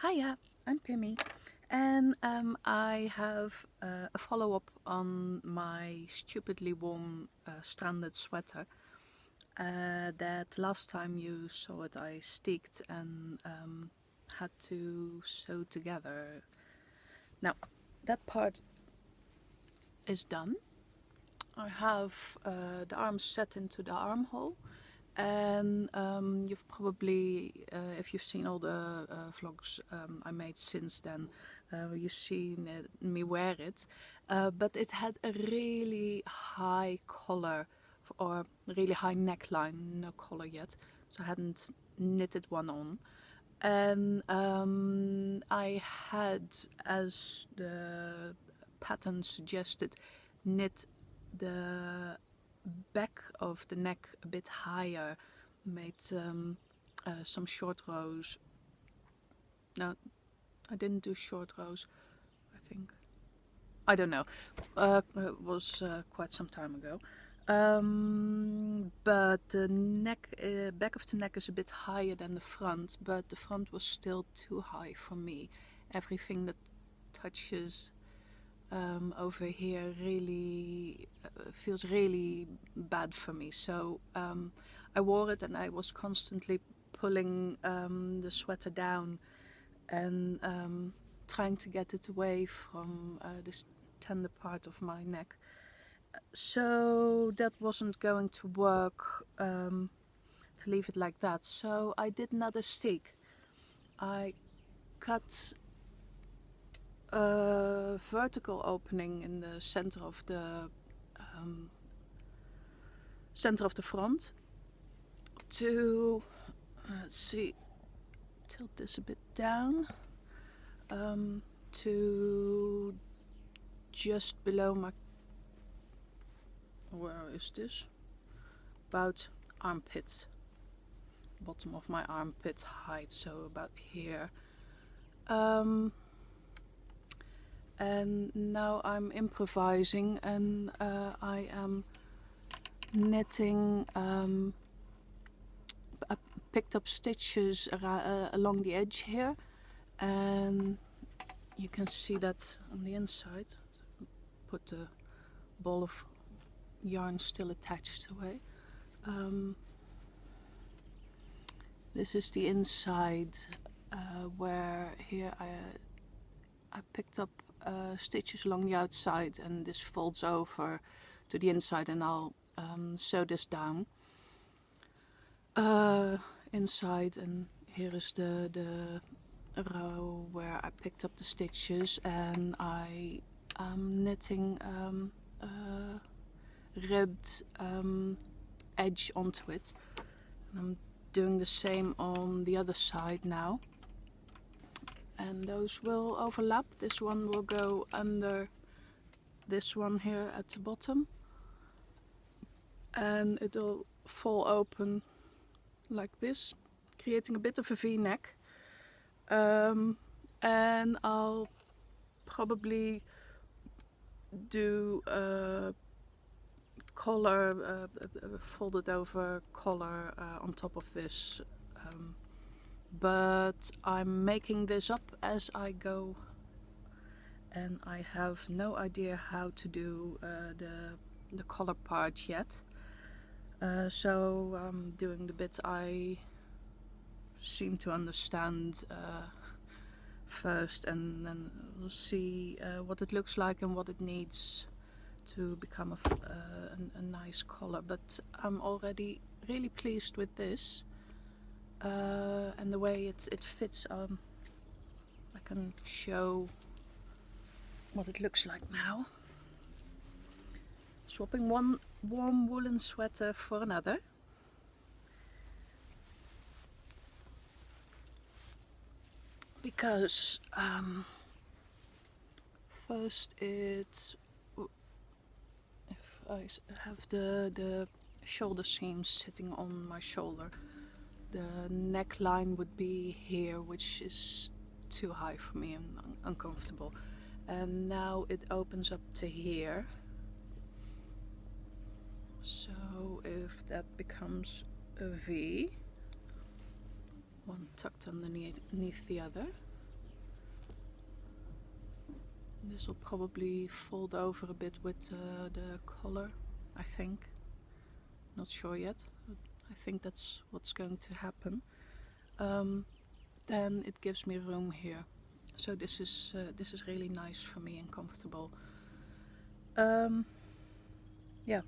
Hiya, I'm Pimmie, and I have a follow-up on my stupidly warm stranded sweater. That last time you saw it, I sticked and had to sew together. Now, that part is done. I have the arms set into the armhole. And you've probably, if you've seen all the vlogs I made since then, you've seen me wear it. But it had a really high collar, or really high neckline, no collar yet. So I hadn't knitted one on. And I had, as the pattern suggested, knit the back of the neck a bit higher, made some short rows. No, I didn't do short rows, I think. I don't know. It was quite some time ago. But the neck, back of the neck is a bit higher than the front, but the front was still too high for me. Everything that touches over here really feels really bad for me. So I wore it and I was constantly pulling the sweater down and trying to get it away from this tender part of my neck. So that wasn't going to work, to leave it like that. So I did another stick. I cut a vertical opening in the center of the front to, let's see, tilt this a bit down, to just below my, where is this? About armpit, bottom of my armpit height, so about here. And now I'm improvising, and I am knitting. I picked up stitches along the edge here, and you can see that on the inside. Put the ball of yarn still attached away. This is the inside, where here I picked up stitches along the outside, and this folds over to the inside, and I'll sew this down inside. And here is the row where I picked up the stitches, and I am knitting a ribbed edge onto it, and I'm doing the same on the other side now. And those will overlap. This one will go under this one here at the bottom, and it'll fall open like this, creating a bit of a V-neck. And I'll probably do a collar, folded over collar on top of this. But I'm making this up as I go, and I have no idea how to do the collar part yet. So I'm doing the bit I seem to understand first, and then we'll see what it looks like and what it needs to become a nice collar. But I'm already really pleased with this. And the way it fits. I can show what it looks like now. Swapping one warm woolen sweater for another. Because first it's, if I have the shoulder seams sitting on my shoulder, the neckline would be here, which is too high for me and uncomfortable. And now it opens up to here. So if that becomes a V, one tucked underneath the other, This will probably fold over a bit with the collar, I think. Not sure yet. I think that's what's going to happen. Then it gives me room here. So this is really nice for me and comfortable. Yeah.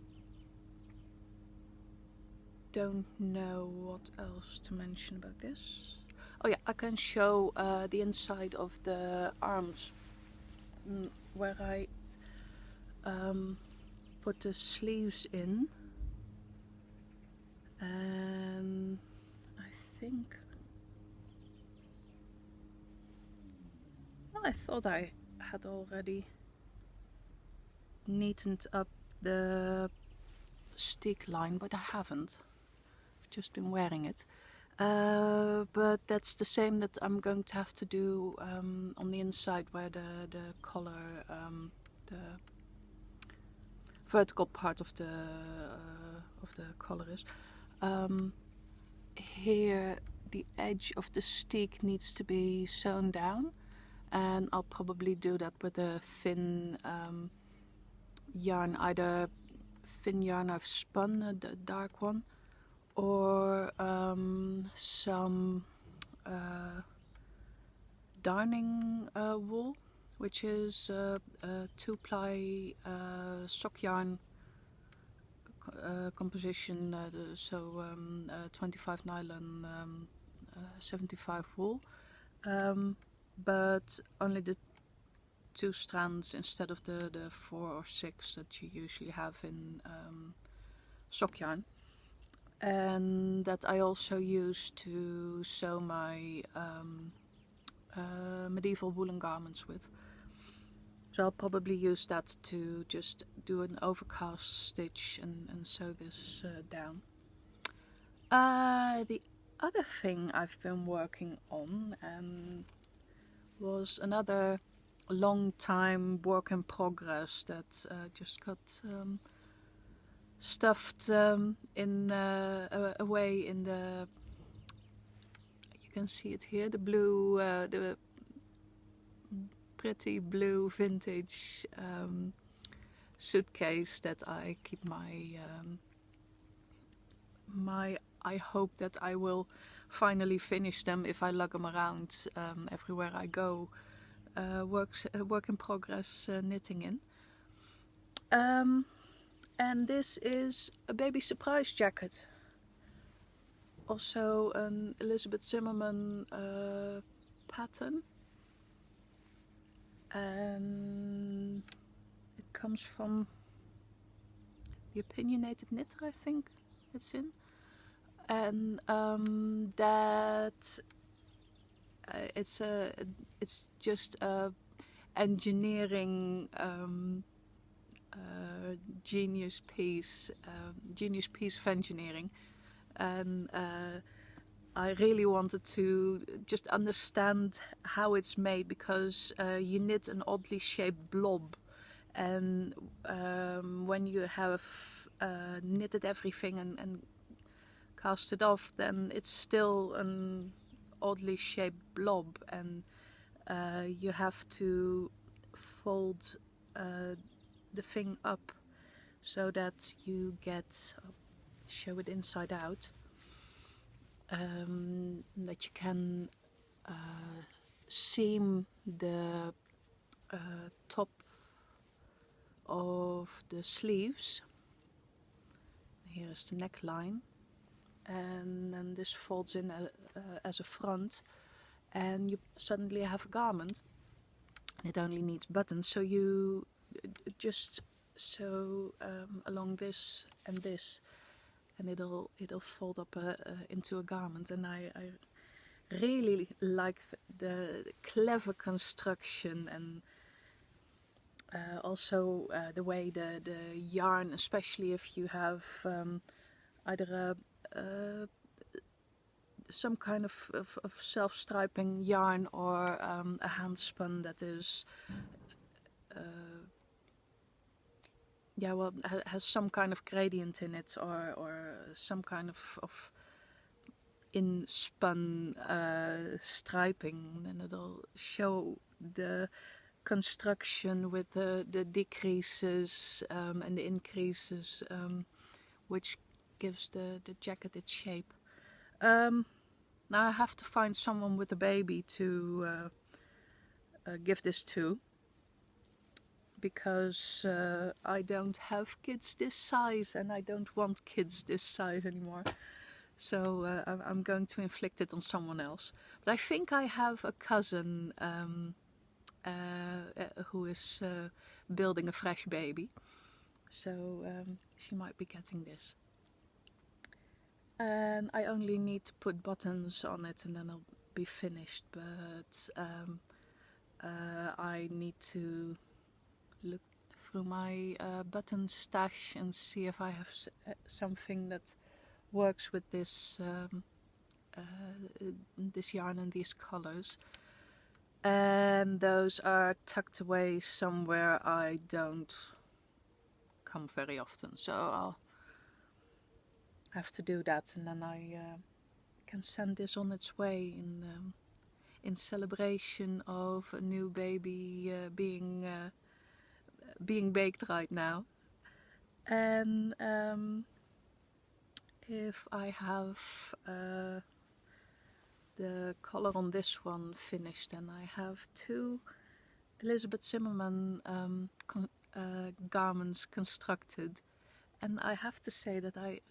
Don't know what else to mention about this. Oh yeah, I can show the inside of the arms where I put the sleeves in, and I think I thought I had already neatened up the stick line, but I haven't. I've just been wearing it. But that's the same that I'm going to have to do on the inside where the collar, the vertical part of the collar is. Here the edge of the stick needs to be sewn down, and I'll probably do that with a thin yarn, either thin yarn I've spun, the dark one, or some darning wool, which is a 2-ply sock yarn composition, so 25 nylon, 75 wool, but only the 2 strands instead of the 4 or 6 that you usually have in sock yarn. And that I also use to sew my medieval woolen garments with. So I'll probably use that to just do an overcast stitch and sew this down. The other thing I've been working on was another long time work in progress that just got stuffed in away in the, you can see it here, the blue, the pretty blue vintage suitcase that I keep my I hope that I will finally finish them if I lug them around everywhere I go. Work in progress knitting in. And this is a baby surprise jacket. Also an Elizabeth Zimmerman pattern. And it comes from the Opinionated Knitter, I think it's in. And that it's just a engineering genius piece of engineering, and I really wanted to just understand how it's made, because you knit an oddly shaped blob, and when you have knitted everything and cast it off, then it's still an oddly shaped blob, and you have to fold the thing up so that you get, show it inside out, that you can seam the top of the sleeves. Here is the neckline, and then this folds in as a front, and you suddenly have a garment. It only needs buttons, so you just sew along this and this, and it'll fold up into a garment. And I really like the clever construction, and also the way the yarn, especially if you have either some kind of self-striping yarn or a hand spun that is has some kind of gradient in it, or some kind of in spun striping, and it'll show the construction with the decreases and the increases, which gives the jacket its shape. Now I have to find someone with a baby to give this to, because I don't have kids this size and I don't want kids this size anymore. So I'm going to inflict it on someone else. But I think I have a cousin who is building a fresh baby. So she might be getting this. And I only need to put buttons on it and then I'll be finished. But I need to look through my button stash and see if I have something that works with this this yarn and these colors. And those are tucked away somewhere I don't come very often, so I'll have to do that, and then I can send this on its way in celebration of a new baby being baked right now. And if I have the color on this one finished, then I have 2 Elizabeth Zimmerman garments constructed, and I have to say that I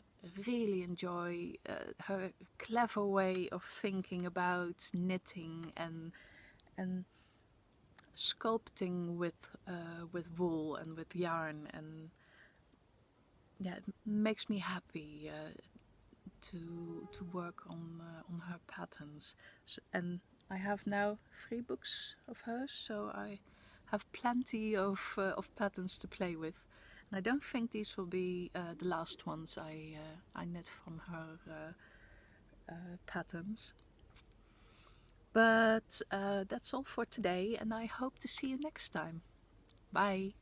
really enjoy her clever way of thinking about knitting and sculpting with wool and with yarn, and yeah, it makes me happy to work on her patterns. And I have now 3 books of hers, so I have plenty of patterns to play with. And I don't think these will be the last ones I knit from her patterns. But that's all for today, and I hope to see you next time. Bye!